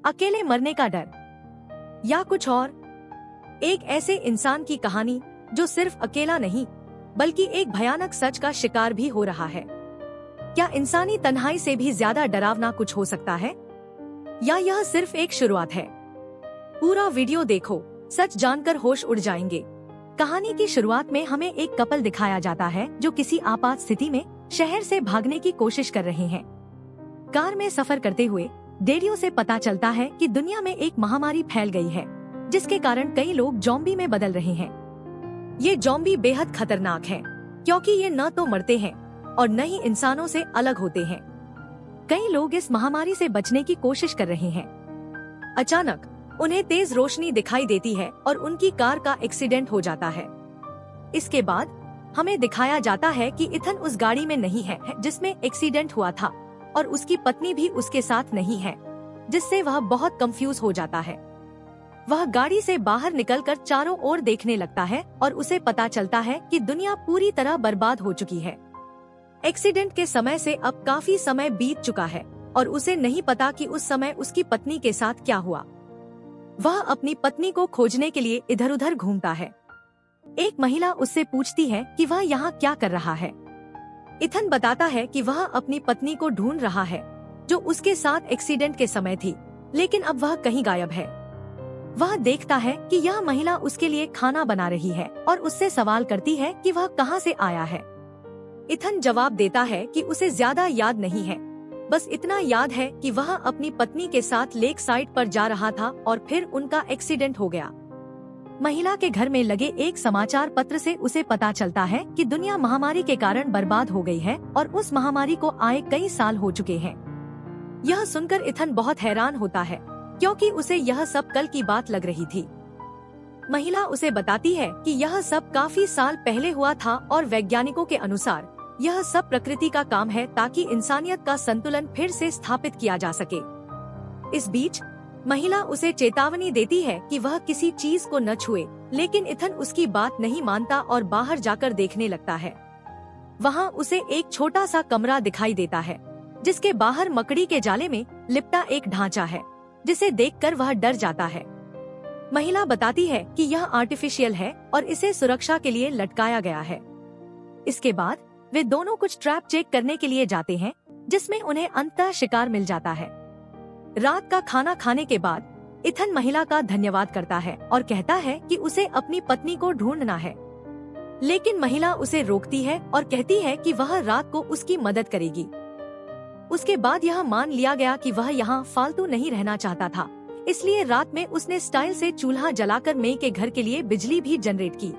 अकेले मरने का डर, या कुछ और? एक ऐसे इंसान की कहानी जो सिर्फ अकेला नहीं बल्कि एक भयानक सच का शिकार भी हो रहा है। क्या इंसानी तन्हाई से भी ज्यादा डरावना कुछ हो सकता है, या यह सिर्फ एक शुरुआत है? पूरा वीडियो देखो, सच जानकर होश उड़ जाएंगे। कहानी की शुरुआत में हमें एक कपल दिखाया जाता है जो किसी आपात स्थिति में शहर से भागने की कोशिश कर रहे हैं। कार में सफर करते हुए रेडियो से पता चलता है कि दुनिया में एक महामारी फैल गई है, जिसके कारण कई लोग ज़ॉम्बी में बदल रहे हैं। ये ज़ॉम्बी बेहद खतरनाक हैं, क्योंकि ये न तो मरते हैं और न ही इंसानों से अलग होते हैं। कई लोग इस महामारी से बचने की कोशिश कर रहे हैं। अचानक उन्हें तेज रोशनी दिखाई देती है और उनकी कार का एक्सीडेंट हो जाता है। इसके बाद हमें दिखाया जाता है कि इथन उस गाड़ी में नहीं है जिसमें एक्सीडेंट हुआ था, और उसकी पत्नी भी उसके साथ नहीं है, जिससे वह बहुत कंफ्यूज हो जाता है। वह गाड़ी से बाहर निकलकर चारों ओर देखने लगता है और उसे पता चलता है कि दुनिया पूरी तरह बर्बाद हो चुकी है। एक्सीडेंट के समय से अब काफी समय बीत चुका है और उसे नहीं पता कि उस समय उसकी पत्नी के साथ क्या हुआ। वह अपनी पत्नी को खोजने के लिए इधर उधर घूमता है। एक महिला उससे पूछती है कि वह यहाँ क्या कर रहा है। इथन बताता है कि वह अपनी पत्नी को ढूंढ रहा है, जो उसके साथ एक्सीडेंट के समय थी, लेकिन अब वह कहीं गायब है। वह देखता है कि यह महिला उसके लिए खाना बना रही है और उससे सवाल करती है कि वह कहाँ से आया है। इथन जवाब देता है कि उसे ज्यादा याद नहीं है, बस इतना याद है कि वह अपनी पत्नी के साथ लेक साइड पर जा रहा था और फिर उनका एक्सीडेंट हो गया। महिला के घर में लगे एक समाचार पत्र से उसे पता चलता है कि दुनिया महामारी के कारण बर्बाद हो गई है और उस महामारी को आए कई साल हो चुके हैं। यह सुनकर इथन बहुत हैरान होता है, क्योंकि उसे यह सब कल की बात लग रही थी। महिला उसे बताती है कि यह सब काफी साल पहले हुआ था और वैज्ञानिकों के अनुसार यह सब प्रकृति का काम है ताकि इंसानियत का संतुलन फिर से स्थापित किया जा सके। इस बीच महिला उसे चेतावनी देती है कि वह किसी चीज को न छुए, लेकिन इथन उसकी बात नहीं मानता और बाहर जाकर देखने लगता है। वहाँ उसे एक छोटा सा कमरा दिखाई देता है, जिसके बाहर मकड़ी के जाले में लिपटा एक ढांचा है, जिसे देखकर वह डर जाता है। महिला बताती है कि यह आर्टिफिशियल है और इसे सुरक्षा के लिए लटकाया गया है। इसके बाद वे दोनों कुछ ट्रैप चेक करने के लिए जाते हैं, जिसमें उन्हें अंततः शिकार मिल जाता है। रात का खाना खाने के बाद इथन महिला का धन्यवाद करता है और कहता है कि उसे अपनी पत्नी को ढूंढना है, लेकिन महिला उसे रोकती है और कहती है कि वह रात को उसकी मदद करेगी। उसके बाद यह मान लिया गया कि वह यहाँ फालतू नहीं रहना चाहता था, इसलिए रात में उसने स्टाइल से चूल्हा जलाकर मेई के घर के लिए बिजली भी जनरेट की।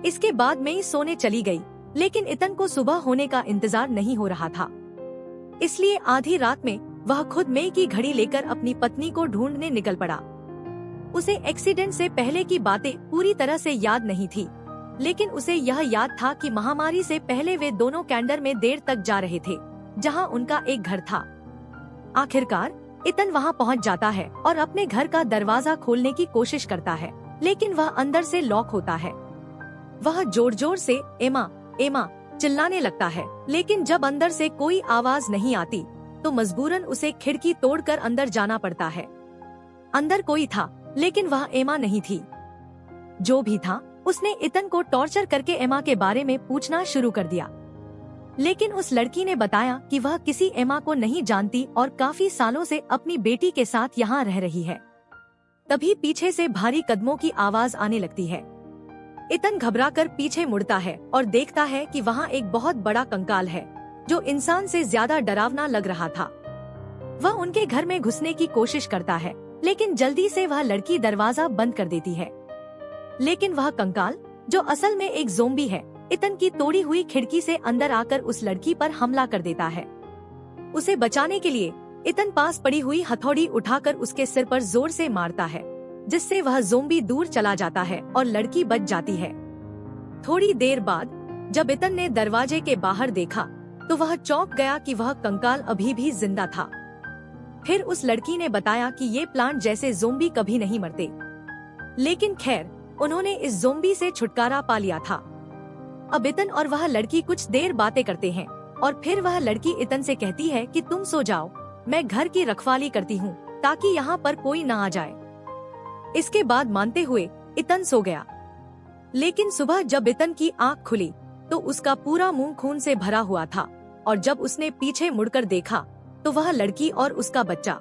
इसके बाद मेई सोने चली गई, लेकिन इथन को सुबह होने का इंतजार नहीं हो रहा था, इसलिए आधी रात में वह खुद मेई की घड़ी लेकर अपनी पत्नी को ढूंढने निकल पड़ा। उसे एक्सीडेंट से पहले की बातें पूरी तरह से याद नहीं थी, लेकिन उसे यह याद था कि महामारी से पहले वे दोनों कैंडर में देर तक जा रहे थे, जहां उनका एक घर था। आखिरकार इथन वहां पहुंच जाता है और अपने घर का दरवाजा खोलने की कोशिश करता है, लेकिन वह अंदर से लॉक होता है। वह जोर जोर से एमा एमा चिल्लाने लगता है, लेकिन जब अंदर से कोई आवाज नहीं आती तो मजबूरन उसे खिड़की तोड़कर अंदर जाना पड़ता है। अंदर कोई था, लेकिन वह एमा नहीं थी। जो भी था, उसने इथन को टॉर्चर करके एमा के बारे में पूछना शुरू कर दिया, लेकिन उस लड़की ने बताया कि वह किसी एमा को नहीं जानती और काफी सालों से अपनी बेटी के साथ यहाँ रह रही है। तभी पीछे से भारी कदमों की आवाज आने लगती है। इथन घबराकर पीछे मुड़ता है और देखता है कि वहाँ एक बहुत बड़ा कंकाल है, जो इंसान से ज्यादा डरावना लग रहा था। वह उनके घर में घुसने की कोशिश करता है, लेकिन जल्दी से वह लड़की दरवाजा बंद कर देती है। लेकिन वह कंकाल, जो असल में एक ज़ॉम्बी है, इथन की तोड़ी हुई खिड़की से अंदर आकर उस लड़की पर हमला कर देता है। उसे बचाने के लिए इथन पास पड़ी हुई हथौड़ी उठाकर उसके सिर पर जोर से मारता है, जिससे वह ज़ॉम्बी दूर चला जाता है और लड़की बच जाती है। थोड़ी देर बाद जब इथन ने दरवाजे के बाहर देखा तो वह चौंक गया कि वह कंकाल अभी भी जिंदा था। फिर उस लड़की ने बताया कि ये प्लांट जैसे ज़ॉम्बी कभी नहीं मरते, लेकिन खैर उन्होंने इस ज़ॉम्बी से छुटकारा पा लिया था। अब इथन और वह लड़की कुछ देर बातें करते हैं और फिर वह लड़की इथन से कहती है कि तुम सो जाओ, मैं घर की रखवाली करती हूँ ताकि यहाँ पर कोई ना आ जाए। इसके बाद मानते हुए इतन सो गया। लेकिन सुबह जब इतन की आंख खुली तो उसका पूरा मुंह खून से भरा हुआ था, और जब उसने पीछे मुड़कर देखा तो वह लड़की और उसका बच्चा,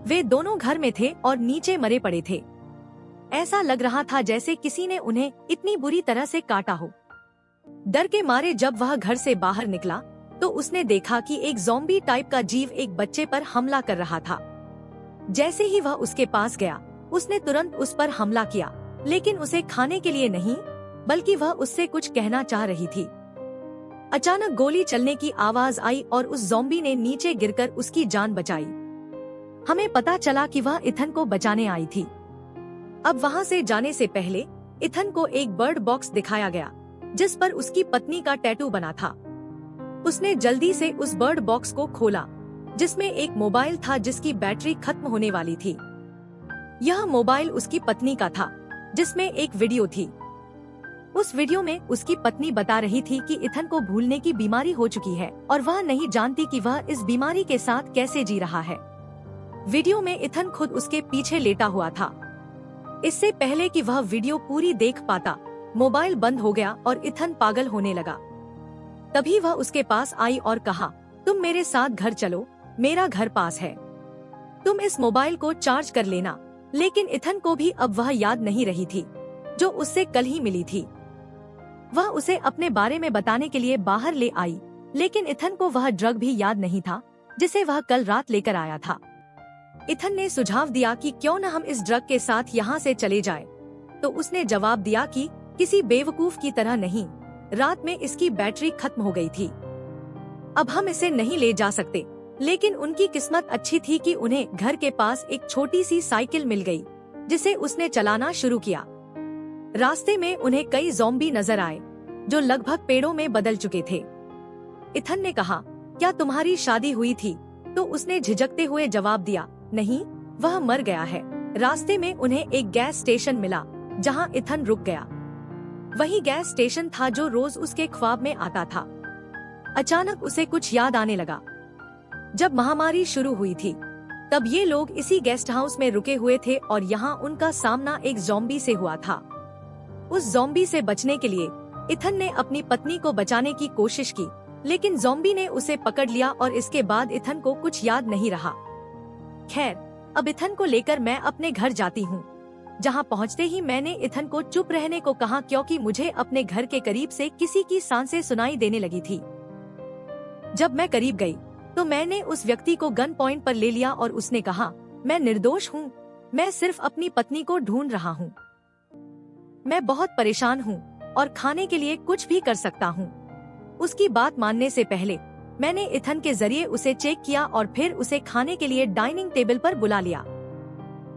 वे दोनों घर में थे और नीचे मरे पड़े थे। ऐसा लग रहा था जैसे किसी ने उन्हें इतनी बुरी तरह से काटा हो। डर के मारे जब वह घर से बाहर निकला तो उसने देखा कि एक ज़ॉम्बी टाइप का जीव एक बच्चे पर हमला कर रहा था। जैसे ही वह उसके पास गया, उसने तुरंत उस पर हमला किया, लेकिन उसे खाने के लिए नहीं, बल्कि वह उससे कुछ कहना चाह रही थी। अचानक गोली चलने की आवाज आई और उस ज़ॉम्बी ने नीचे गिरकर उसकी जान बचाई। हमें पता चला कि वह इथन को बचाने आई थी। अब वहाँ से जाने से पहले इथन को एक बर्ड बॉक्स दिखाया गया जिस पर उसकी पत्नी का टैटू बना था। उसने जल्दी से उस बर्ड बॉक्स को खोला, जिसमें एक मोबाइल था जिसकी बैटरी खत्म होने वाली थी। यह मोबाइल उसकी पत्नी का था, जिसमें एक वीडियो थी। उस वीडियो में उसकी पत्नी बता रही थी कि इथन को भूलने की बीमारी हो चुकी है और वह नहीं जानती कि वह इस बीमारी के साथ कैसे जी रहा है। वीडियो में इथन खुद उसके पीछे लेटा हुआ था। इससे पहले कि वह वीडियो पूरी देख पाता, मोबाइल बंद हो गया और इथन पागल होने लगा। तभी वह उसके पास आई और कहा, तुम मेरे साथ घर चलो, मेरा घर पास है, तुम इस मोबाइल को चार्ज कर लेना। लेकिन इथन को भी अब वह याद नहीं रही थी जो उससे कल ही मिली थी। वह उसे अपने बारे में बताने के लिए बाहर ले आई, लेकिन इथन को वह ड्रग भी याद नहीं था जिसे वह कल रात लेकर आया था। इथन ने सुझाव दिया कि क्यों न हम इस ड्रग के साथ यहाँ से चले जाएं। तो उसने जवाब दिया कि किसी बेवकूफ की तरह नहीं, रात में इसकी बैटरी खत्म हो गई थी, अब हम इसे नहीं ले जा सकते। लेकिन उनकी किस्मत अच्छी थी कि उन्हें घर के पास एक छोटी सी साइकिल मिल गई, जिसे उसने चलाना शुरू किया। रास्ते में उन्हें कई ज़ॉम्बी नजर आए जो लगभग पेड़ों में बदल चुके थे। इथन ने कहा, क्या तुम्हारी शादी हुई थी? तो उसने झिझकते हुए जवाब दिया, नहीं, वह मर गया है। रास्ते में उन्हें एक गैस स्टेशन मिला जहां इथन रुक गया। वही गैस स्टेशन था जो रोज उसके ख्वाब में आता था। अचानक उसे कुछ याद आने लगा। जब महामारी शुरू हुई थी तब ये लोग इसी गेस्ट हाउस में रुके हुए थे और यहाँ उनका सामना एक ज़ॉम्बी से हुआ था। उस ज़ॉम्बी से बचने के लिए इथन ने अपनी पत्नी को बचाने की कोशिश की, लेकिन ज़ॉम्बी ने उसे पकड़ लिया और इसके बाद इथन को कुछ याद नहीं रहा। खैर, अब इथन को लेकर मैं अपने घर जाती हूँ। जहाँ पहुँचते ही मैंने इथन को चुप रहने को कहा, क्योंकि मुझे अपने घर के करीब से किसी की सांसें सुनाई देने लगी थी। जब मैं करीब गई तो मैंने उस व्यक्ति को गन पॉइंट पर ले लिया और उसने कहा, मैं निर्दोष हूँ, मैं सिर्फ अपनी पत्नी को ढूंढ रहा हूँ। मैं बहुत परेशान हूँ और खाने के लिए कुछ भी कर सकता हूँ। उसकी बात मानने से पहले मैंने इथन के जरिए उसे चेक किया और फिर उसे खाने के लिए डाइनिंग टेबल पर बुला लिया।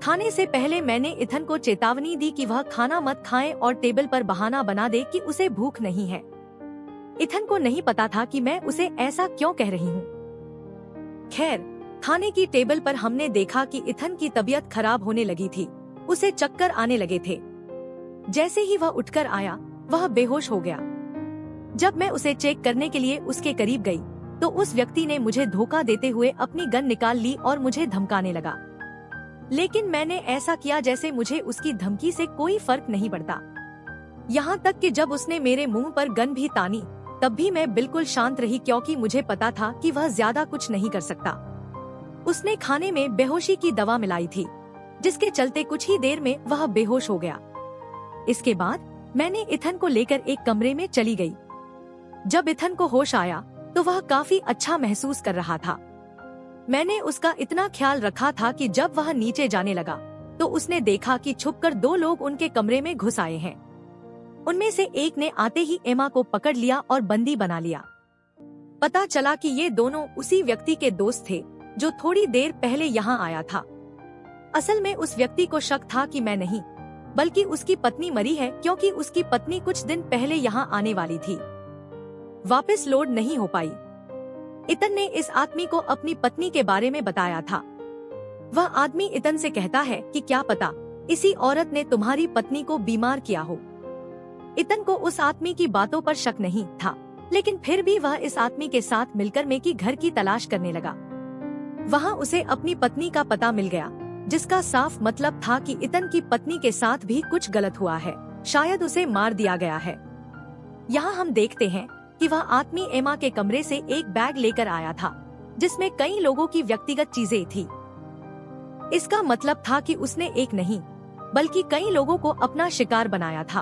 खाने से पहले मैंने इथन को चेतावनी दी कि वह खाना मत खाए और टेबल पर बहाना बना दे कि उसे भूख नहीं है। इथन को नहीं पता था कि मैं उसे ऐसा क्यों कह रही हूँ। खैर, खाने की टेबल पर हमने देखा कि इथन की तबीयत खराब होने लगी थी, उसे चक्कर आने लगे थे। जैसे ही वह उठकर आया, वह बेहोश हो गया। जब मैं उसे चेक करने के लिए उसके करीब गई, तो उस व्यक्ति ने मुझे धोखा देते हुए अपनी गन निकाल ली और मुझे धमकाने लगा। लेकिन मैंने ऐसा किया जैसे मुझे उसकी धमकी से कोई फर्क नहीं पड़ता। यहाँ तक कि जब उसने मेरे मुंह पर गन भी तानी, तब भी मैं बिल्कुल शांत रही, क्योंकि मुझे पता था कि वह ज्यादा कुछ नहीं कर सकता। उसने खाने में बेहोशी की दवा मिलाई थी, जिसके चलते कुछ ही देर में वह बेहोश हो गया। इसके बाद मैंने इथन को लेकर एक कमरे में चली गई। जब इथन को होश आया तो वह काफी अच्छा महसूस कर रहा था। मैंने उसका इतना ख्याल रखा था कि जब वह नीचे जाने लगा तो उसने देखा कि छुपकर 2 लोग उनके कमरे में घुस आए हैं। उनमें से एक ने आते ही एमा को पकड़ लिया और बंदी बना लिया। पता चला कि ये दोनों उसी व्यक्ति के दोस्त थे जो थोड़ी देर पहले यहाँ आया था। असल में उस व्यक्ति को शक था कि मैं नहीं, बल्कि उसकी पत्नी मरी है, क्योंकि उसकी पत्नी कुछ दिन पहले यहाँ आने वाली थी, वापस लोड नहीं हो पाई। इतन ने इस आदमी को अपनी पत्नी के बारे में बताया था। वह आदमी इतन से कहता है कि क्या पता इसी औरत ने तुम्हारी पत्नी को बीमार किया हो। इतन को उस आदमी की बातों पर शक नहीं था, लेकिन फिर भी वह इस आदमी के साथ मिलकर मेकी घर की तलाश करने लगा। वहाँ उसे अपनी पत्नी का पता मिल गया, जिसका साफ मतलब था कि इतन की पत्नी के साथ भी कुछ गलत हुआ है, शायद उसे मार दिया गया है। यहाँ हम देखते हैं कि वह आदमी एमा के कमरे से एक बैग लेकर आया था, जिसमें कई लोगों की व्यक्तिगत चीजें थी। इसका मतलब था कि उसने एक नहीं बल्कि कई लोगों को अपना शिकार बनाया था।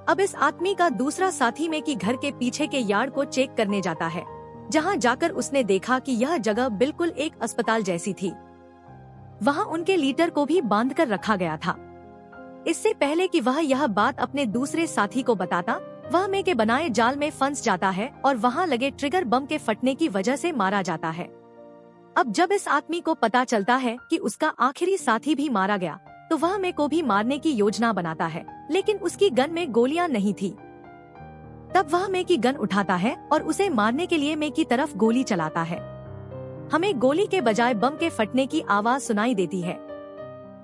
अब इस आदमी का दूसरा साथी में की घर के पीछे के यार्ड को चेक करने जाता है, जहाँ जाकर उसने देखा कि यह जगह बिल्कुल एक अस्पताल जैसी थी। वहाँ उनके लीटर को भी बांध कर रखा गया था। इससे पहले कि वह यह बात अपने दूसरे साथी को बताता, वह मे के बनाए जाल में फंस जाता है और वहाँ लगे ट्रिगर बम के फटने की वजह से मारा जाता है। अब जब इस आदमी को पता चलता है कि उसका आखिरी साथी भी मारा गया, तो वह मे को भी मारने की योजना बनाता है, लेकिन उसकी गन में गोलियां नहीं थी। तब वह मे की गन उठाता है और उसे मारने के लिए मे की तरफ गोली चलाता है। हमें गोली के बजाय बम के फटने की आवाज सुनाई देती है।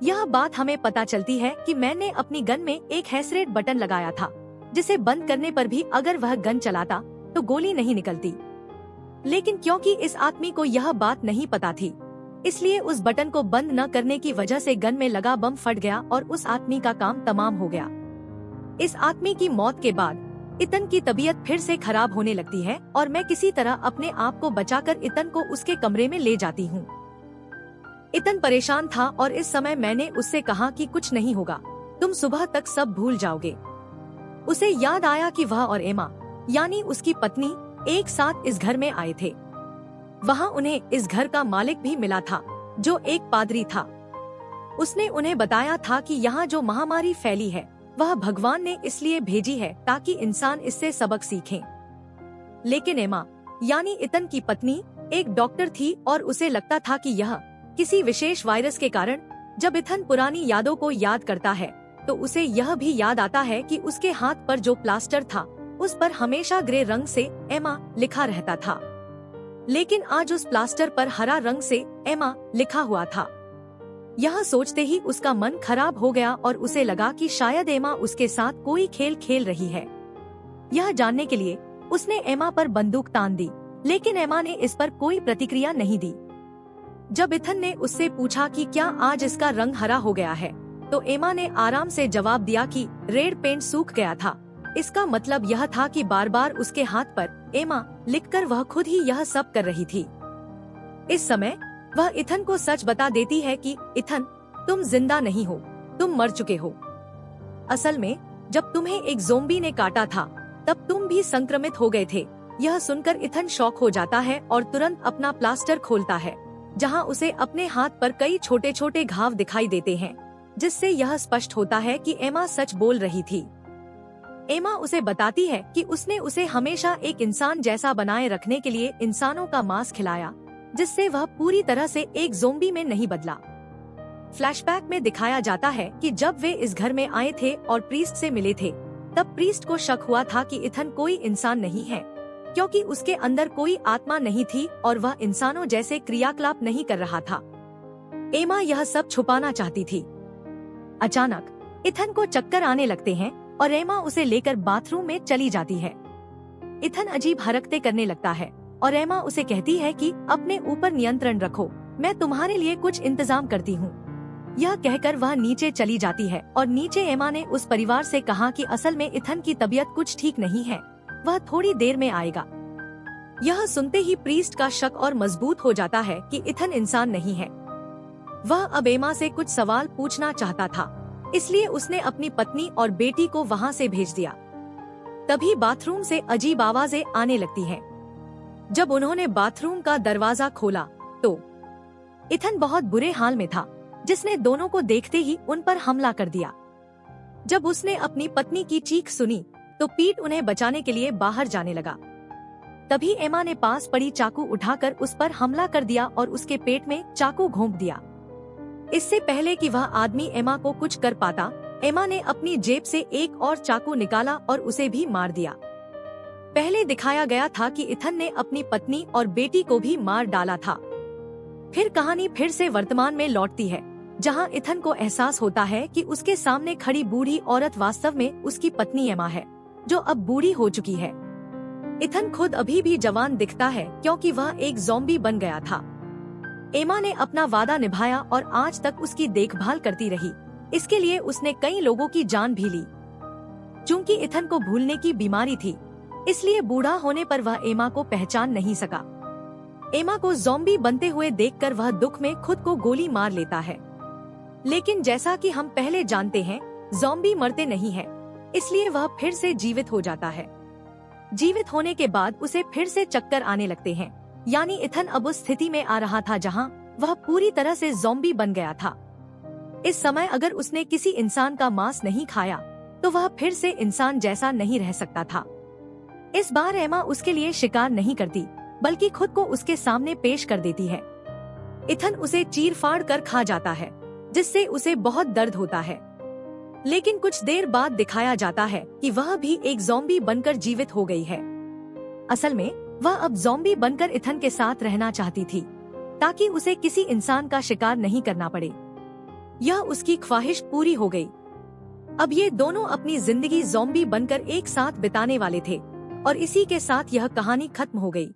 यह बात हमें पता चलती है कि मैंने अपनी गन में एक हैसरेट बटन लगाया था, जिसे बंद करने पर भी अगर वह गन चलाता तो गोली नहीं निकलती। लेकिन क्योंकि इस आदमी को यह बात नहीं पता थी, इसलिए उस बटन को बंद न करने की वजह से गन में लगा बम फट गया और उस आदमी का काम तमाम हो गया। इस आदमी की मौत के बाद इतन की तबीयत फिर से खराब होने लगती है और मैं किसी तरह अपने आप को बचाकर इतन को उसके कमरे में ले जाती हूँ। इतन परेशान था और इस समय मैंने उससे कहा कि कुछ नहीं होगा, तुम सुबह तक सब भूल जाओगे। उसे याद आया कि वह और एमा यानी उसकी पत्नी एक साथ इस घर में आए थे। वहाँ उन्हें इस घर का मालिक भी मिला था, जो एक पादरी था। उसने उन्हें बताया था कि यहाँ जो महामारी फैली है वह भगवान ने इसलिए भेजी है ताकि इंसान इससे सबक सीखें। लेकिन एमा यानी इतन की पत्नी एक डॉक्टर थी और उसे लगता था कि यह किसी विशेष वायरस के कारण जब इथन पुरानी यादों को याद करता है तो उसे यह भी याद आता है कि उसके हाथ पर जो प्लास्टर था उस पर हमेशा ग्रे रंग से एमा लिखा रहता था, लेकिन आज उस प्लास्टर पर हरा रंग से एमा लिखा हुआ था। यह सोचते ही उसका मन खराब हो गया और उसे लगा कि शायद एमा उसके साथ कोई खेल खेल रही है। यह जानने के लिए उसने एमा पर बंदूक तान दी, लेकिन एमा ने इस पर कोई प्रतिक्रिया नहीं दी। जब इथन ने उससे पूछा कि क्या आज इसका रंग हरा हो गया है, तो एमा ने आराम से जवाब दिया कि रेड पेंट सूख गया था। इसका मतलब यह था कि बार बार उसके हाथ पर एमा लिखकर वह खुद ही यह सब कर रही थी। इस समय वह इथन को सच बता देती है कि इथन, तुम जिंदा नहीं हो, तुम मर चुके हो। असल में जब तुम्हें एक ज़ोंबी ने काटा था तब तुम भी संक्रमित हो गए थे। यह सुनकर इथन शॉक हो जाता है और तुरंत अपना प्लास्टर खोलता है, जहां उसे अपने हाथ पर कई छोटे छोटे घाव दिखाई देते हैं, जिससे यह स्पष्ट होता है कि एमा सच बोल रही थी। एमा उसे बताती है कि उसने उसे हमेशा एक इंसान जैसा बनाए रखने के लिए इंसानों का मांस खिलाया, जिससे वह पूरी तरह से एक ज़ोंबी में नहीं बदला। फ्लैशबैक में दिखाया जाता है कि जब वे इस घर में आए थे और प्रीस्ट से मिले थे, तब प्रीस्ट को शक हुआ था कि इथन कोई इंसान नहीं है, क्योंकि उसके अंदर कोई आत्मा नहीं थी और वह इंसानों जैसे क्रियाकलाप नहीं कर रहा था। एमा यह सब छुपाना चाहती थी। अचानक इथन को चक्कर आने लगते हैं और एमा उसे लेकर बाथरूम में चली जाती है। इथन अजीब हरकतें करने लगता है और एमा उसे कहती है कि अपने ऊपर नियंत्रण रखो, मैं तुम्हारे लिए कुछ इंतजाम करती हूँ। यह कहकर वह नीचे चली जाती है और नीचे एमा ने उस परिवार से कहा कि असल में इथन की तबीयत कुछ ठीक नहीं है, वह थोड़ी देर में आएगा। यह सुनते ही प्रीस्ट का शक और मजबूत हो जाता है कि इथन इंसान नहीं है। वह अब एमा से कुछ सवाल पूछना चाहता था, इसलिए उसने अपनी पत्नी और बेटी को वहाँ से भेज दिया। तभी बाथरूम से अजीब आवाजें आने लगती हैं। जब उन्होंने बाथरूम का दरवाजा खोला तो इथन बहुत बुरे हाल में था, जिसने दोनों को देखते ही उन पर हमला कर दिया। जब उसने अपनी पत्नी की चीख सुनी तो पीट उन्हें बचाने के लिए बाहर जाने लगा। तभी एमा ने पास पड़ी चाकू उठाकर उस पर हमला कर दिया और उसके पेट में चाकू घोंप दिया। इससे पहले कि वह आदमी एमा को कुछ कर पाता, एमा ने अपनी जेब से एक और चाकू निकाला और उसे भी मार दिया। पहले दिखाया गया था कि इथन ने अपनी पत्नी और बेटी को भी मार डाला था। फिर कहानी फिर से वर्तमान में लौटती है, जहां इथन को एहसास होता है कि उसके सामने खड़ी बूढ़ी औरत वास्तव में उसकी पत्नी एमा है, जो अब बूढ़ी हो चुकी है। इथन खुद अभी भी जवान दिखता है क्योंकि वह एक ज़ॉम्बी बन गया था। एमा ने अपना वादा निभाया और आज तक उसकी देखभाल करती रही। इसके लिए उसने कई लोगों की जान भी ली। चूंकि इथन को भूलने की बीमारी थी, इसलिए बूढ़ा होने पर वह एमा को पहचान नहीं सका। एमा को ज़ॉम्बी बनते हुए देखकर वह दुख में खुद को गोली मार लेता है। लेकिन जैसा कि हम पहले जानते हैं, ज़ॉम्बी मरते नहीं हैं, इसलिए वह फिर से जीवित हो जाता है। जीवित होने के बाद उसे फिर से चक्कर आने लगते हैं, यानी इथन अब उस स्थिति में आ रहा था जहां वह पूरी तरह से ज़ॉम्बी बन गया था। इस समय अगर उसने किसी इंसान का मांस नहीं खाया तो वह फिर से इंसान जैसा नहीं रह सकता था। इस बार एमा उसके लिए शिकार नहीं करती, बल्कि खुद को उसके सामने पेश कर देती है। इथन उसे चीर फाड़ कर खा जाता है, जिससे उसे बहुत दर्द होता है। लेकिन कुछ देर बाद दिखाया जाता है कि वह भी एक ज़ॉम्बी बनकर जीवित हो गई है। असल में वह अब ज़ॉम्बी बनकर इथन के साथ रहना चाहती थी, ताकि उसे किसी इंसान का शिकार नहीं करना पड़े। यह उसकी ख्वाहिश पूरी हो गई। अब ये दोनों अपनी जिंदगी ज़ॉम्बी बनकर एक साथ बिताने वाले थे और इसी के साथ यह कहानी खत्म हो गई।